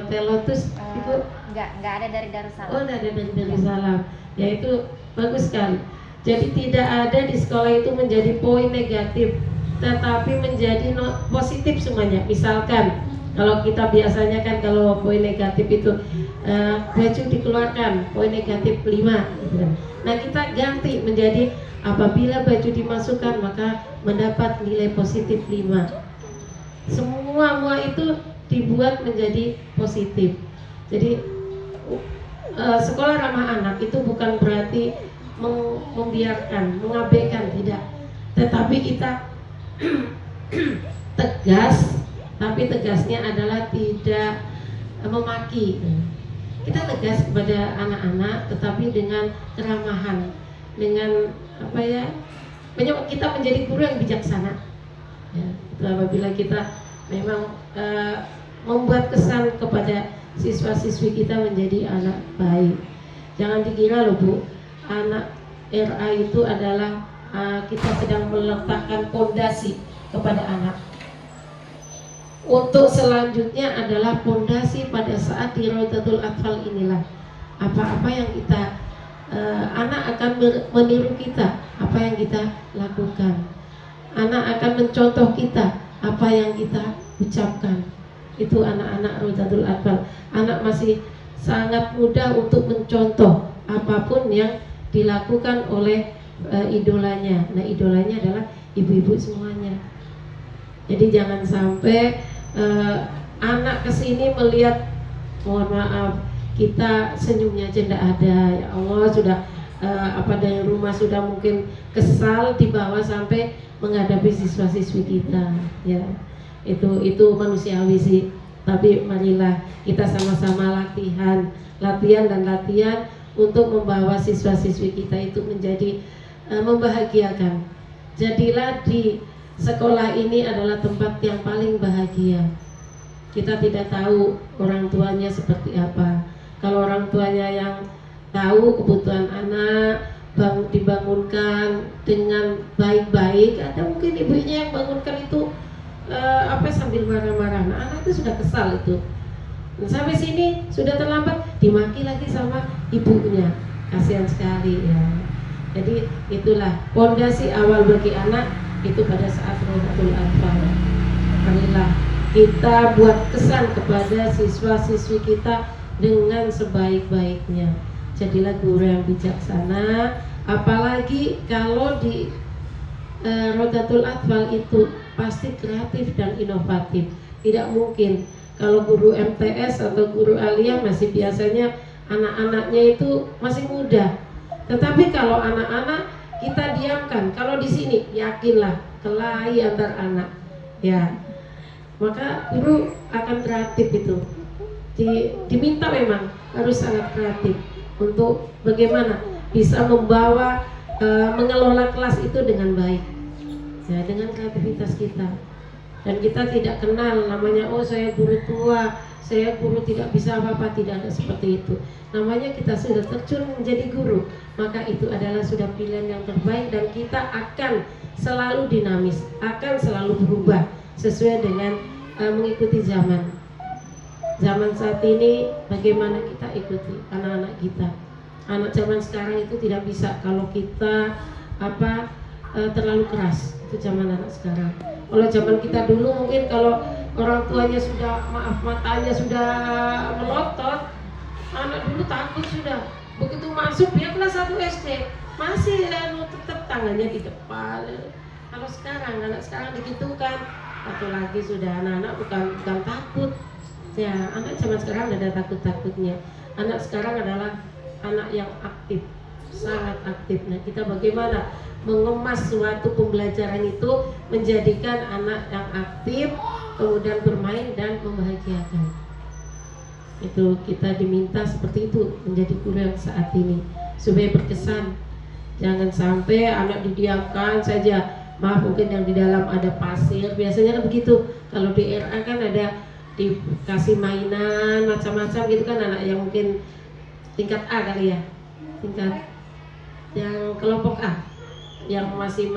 Hotel Lotus itu enggak ada dari Darussalam. Oh, enggak ada dari Darussalam. Ya itu bagus sekali. Jadi tidak ada di sekolah itu menjadi poin negatif, tetapi menjadi positif semuanya. Misalkan kalau kita biasanya kan kalau poin negatif itu baju dikeluarkan, poin negatif 5 gitu. Nah kita ganti menjadi apabila baju dimasukkan maka mendapat nilai positif 5. Semua itu dibuat menjadi positif. Jadi sekolah ramah anak itu bukan berarti membiarkan, mengabaikan, tidak. Tetapi kita tegas, tapi tegasnya adalah tidak memaki. Kita tegas kepada anak-anak, tetapi dengan keramahan, dengan apa ya? Kita menjadi guru yang bijaksana. Ya, itu apabila kita memang membuat kesan kepada siswa-siswi kita menjadi anak baik. Jangan dikira loh Bu, anak RA itu adalah kita sedang meletakkan pondasi kepada anak. Untuk selanjutnya adalah pondasi pada saat di Raudatul Atfal inilah. Apa-apa yang kita anak akan meniru kita, apa yang kita lakukan. Anak akan mencontoh kita, apa yang kita ucapkan. Itu anak-anak Raudatul Atfal. Anak masih sangat mudah untuk mencontoh apapun yang dilakukan oleh idolanya. Nah, idolanya adalah ibu-ibu semuanya. Jadi jangan sampai anak kesini melihat, mohon maaf, kita senyumnya aja tidak ada. Ya Allah, sudah dari rumah sudah mungkin kesal, dibawa sampai menghadapi siswa-siswi kita. Ya, itu manusiawi sih. Tapi marilah kita sama-sama latihan untuk membawa siswa-siswi kita itu menjadi membahagiakan. Jadilah di sekolah ini adalah tempat yang paling bahagia. Kita tidak tahu orang tuanya seperti apa. Kalau orang tuanya yang tahu kebutuhan anak, dibangunkan dengan baik-baik, ada mungkin ibunya yang bangunkan itu sambil marah-marah. Nah, anak itu sudah kesal itu. Nah, sampai sini sudah terlambat, dimaki lagi sama ibunya. Kasihan sekali ya. Jadi itulah pondasi awal bagi anak itu pada saat Raudatul Atfal. Marilah kita buat kesan kepada siswa-siswi kita dengan sebaik-baiknya. Jadilah guru yang bijaksana. Apalagi kalau di Raudatul Atfal itu pasti kreatif dan inovatif. Tidak mungkin kalau guru MTS atau guru aliyah masih biasanya anak-anaknya itu masih muda. Tetapi kalau anak-anak kita diamkan, kalau di sini yakinlah kelahi antar anak, ya. Maka guru akan kreatif itu. Diminta memang harus sangat kreatif untuk bagaimana bisa membawa mengelola kelas itu dengan baik. Ya, dengan kreativitas kita. Dan kita tidak kenal namanya, oh saya guru tua, saya guru tidak bisa apa-apa, tidak ada seperti itu. Namanya kita sudah terjun menjadi guru, maka itu adalah sudah pilihan yang terbaik dan kita akan selalu dinamis, akan selalu berubah sesuai dengan mengikuti zaman. Zaman saat ini bagaimana kita ikuti anak-anak kita. Anak zaman sekarang itu tidak bisa kalau kita terlalu keras. Itu zaman anak sekarang. Kalau zaman kita dulu mungkin kalau orang tuanya sudah matanya sudah melotot, anak dulu takut sudah. Begitu masuk dia kelas 1 SD masih tetap tangannya di depan. Kalau sekarang anak sekarang digitukan, satu lagi sudah anak-anak bukan takut. Ya, anak zaman sekarang tidak ada takut-takutnya. Anak sekarang adalah anak yang aktif, sangat aktif. Nah, kita bagaimana mengemas suatu pembelajaran itu menjadikan anak yang aktif, kemudian bermain dan membahagiakan. Itu kita diminta seperti itu menjadi guru yang saat ini supaya berkesan. Jangan sampai anak didiamkan saja. Maaf, mungkin yang di dalam ada pasir, biasanya kan begitu. Kalau di RA kan ada dikasih mainan macam-macam gitu kan, anak yang mungkin tingkat A kali ya, tingkat yang kelompok A yang masih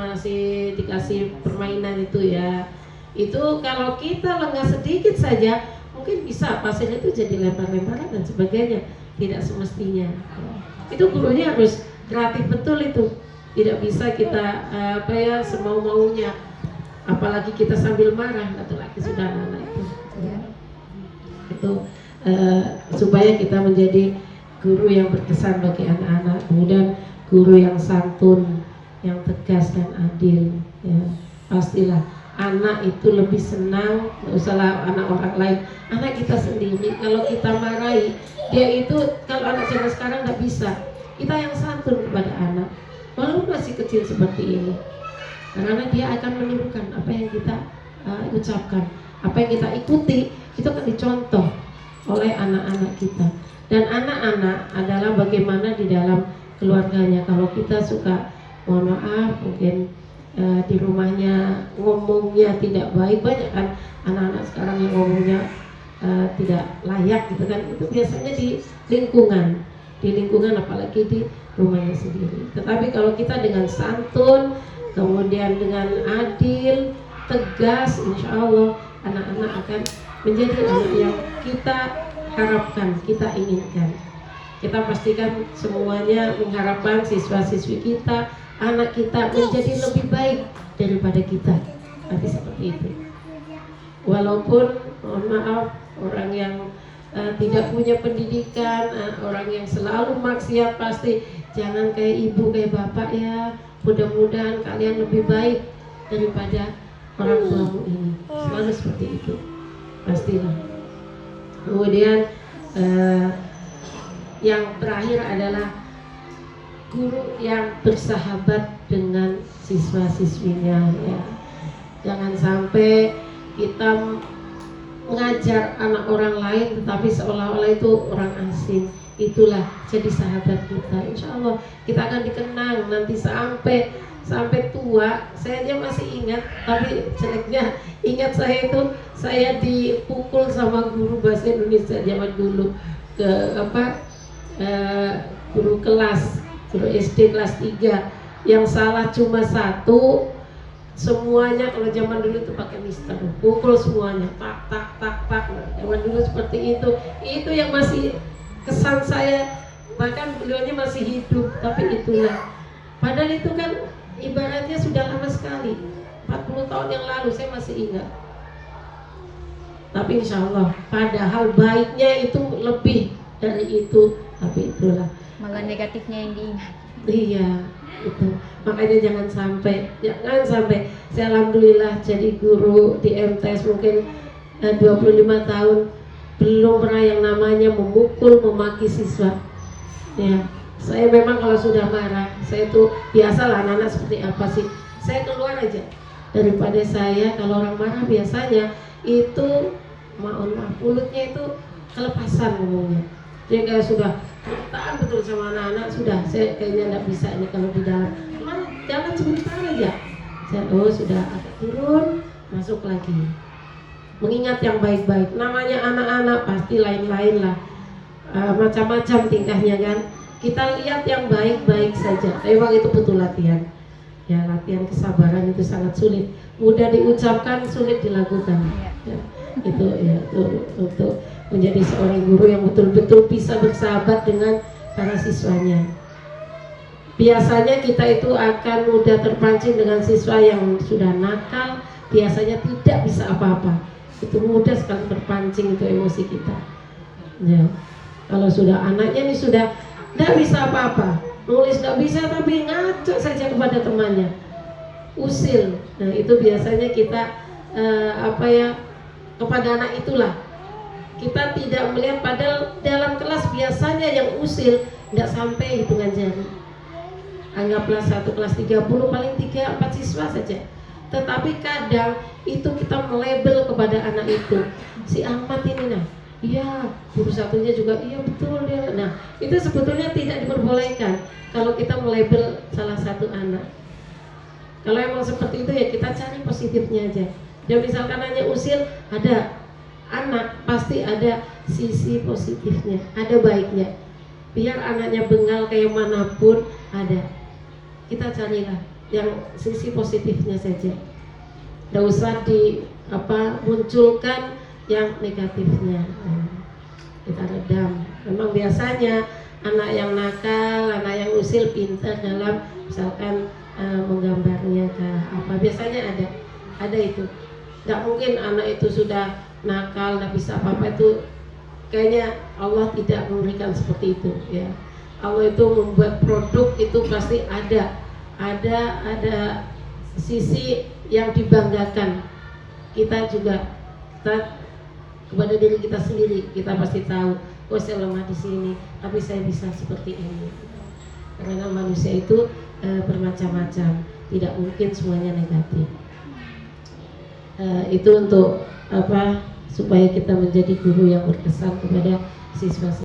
dikasih permainan itu ya. Itu kalau kita lengah sedikit saja mungkin bisa pasir itu jadi lempar-lemparan dan sebagainya, tidak semestinya. Itu gurunya harus kreatif betul itu, tidak bisa kita semau-maunya, apalagi kita sambil marah, atau lagi sudah anak itu. Itu supaya kita menjadi guru yang berkesan bagi anak-anak, kemudian guru yang santun, yang tegas dan adil. Ya, pastilah anak itu lebih senang, nggak usahlah anak orang lain, anak kita sendiri. Kalau kita marahi dia itu, kalau anak zaman sekarang nggak bisa. Kita yang santun kepada anak, walaupun masih kecil seperti ini, karena dia akan menirukan apa yang kita ucapkan, apa yang kita ikuti, itu akan dicontoh oleh anak-anak kita. Dan anak-anak adalah bagaimana di dalam keluarganya. Kalau kita suka, mohon maaf, mungkin di rumahnya ngomongnya tidak baik, banyak kan anak-anak sekarang yang ngomongnya tidak layak gitu kan, itu biasanya di lingkungan apalagi di rumahnya sendiri. Tetapi kalau kita dengan santun, kemudian dengan adil, tegas, insya Allah anak-anak akan menjadi anak yang kita harapkan, kita inginkan. Kita pastikan semuanya mengharapkan siswa-siswi kita, anak kita menjadi lebih baik daripada kita. Nanti seperti itu. Walaupun mohon maaf, orang yang tidak punya pendidikan, orang yang selalu maksiat, pasti jangan kayak ibu, kayak bapak ya. Mudah-mudahan kalian lebih baik daripada orang tuamu ini. Selalu seperti itu, pastilah. Kemudian yang terakhir adalah guru yang bersahabat dengan siswa-siswinya, ya. Jangan sampai kita mengajar anak orang lain tetapi seolah-olah itu orang asing. Itulah jadi sahabat kita. Insya Allah kita akan dikenang nanti sampai tua. Saya aja masih ingat, tapi jeleknya ingat saya itu, saya dipukul sama guru bahasa Indonesia zaman dulu, guru SD kelas 3, yang salah cuma satu, semuanya kalau zaman dulu itu pakai mister, pukul semuanya, tak tak tak tak. Zaman dulu seperti itu yang masih kesan saya, bahkan beliaunya masih hidup, tapi itulah. Padahal itu kan ibaratnya sudah lama sekali, 40 tahun yang lalu, saya masih ingat. Tapi insya Allah, padahal baiknya itu lebih dari itu, tapi itulah. Malah negatifnya yang diingat. Iya, itu. Makanya jangan sampai. Saya alhamdulillah jadi guru di MTS mungkin 25 tahun, belum pernah yang namanya memukul, memaki siswa. Ya, saya memang kalau sudah marah, saya tuh biasalah anak-anak seperti apa sih, saya keluar aja. Daripada saya kalau orang marah biasanya itu, mohon maaf, mulutnya itu kelepasan ngomongnya. Dia kayak sudah tahan betul sama anak-anak, sudah saya kayaknya nggak bisa ini kalau di dalam. Jangan sebentar aja. Saya sudah agak turun, masuk lagi. Mengingat yang baik-baik. Namanya anak-anak pasti lain-lain lah, macam-macam tingkahnya kan. Kita lihat yang baik-baik saja. Memang itu butuh latihan. Ya, latihan kesabaran itu sangat sulit. Mudah diucapkan, sulit dilakukan. Ya, itu ya untuk menjadi seorang guru yang betul-betul bisa bersahabat dengan para siswanya. Biasanya kita itu akan mudah terpancing dengan siswa yang sudah nakal, biasanya tidak bisa apa-apa. Itu mudah sekali terpancing itu emosi kita. Ya. Kalau sudah anaknya ini sudah tidak bisa apa-apa, nulis tidak bisa tapi ngaco saja kepada temannya, usil. Nah itu biasanya kita kepada anak itulah kita tidak melihat, padahal dalam kelas biasanya yang usil tidak sampai hitungan jari. Anggaplah satu kelas 30 paling 3-4 siswa saja. Tetapi kadang itu kita melabel kepada anak itu, si Ahmad ini, nah iya, guru satunya juga iya betul dia. Nah itu sebetulnya tidak diperbolehkan kalau kita melabel salah satu anak. Kalau emang seperti itu ya kita cari positifnya aja. Dan misalkan hanya usil, ada anak pasti ada sisi positifnya, ada baiknya. Biar anaknya bengal kayak manapun ada, kita carilah yang sisi positifnya saja. Tidak usah munculkan yang negatifnya. Kita redam. Memang biasanya anak yang nakal, anak yang usil pintar dalam misalkan menggambarnya ke apa, biasanya ada itu. Nggak mungkin anak itu sudah nakal, nggak bisa apa-apa, itu kayaknya Allah tidak memberikan seperti itu ya. Allah itu membuat produk itu pasti ada sisi yang dibanggakan. Kita kepada diri kita sendiri, kita pasti tahu, oh saya lemah di sini, tapi saya bisa seperti ini. Karena manusia itu bermacam-macam, tidak mungkin semuanya negatif. Itu untuk supaya kita menjadi guru yang berkesan kepada siswa.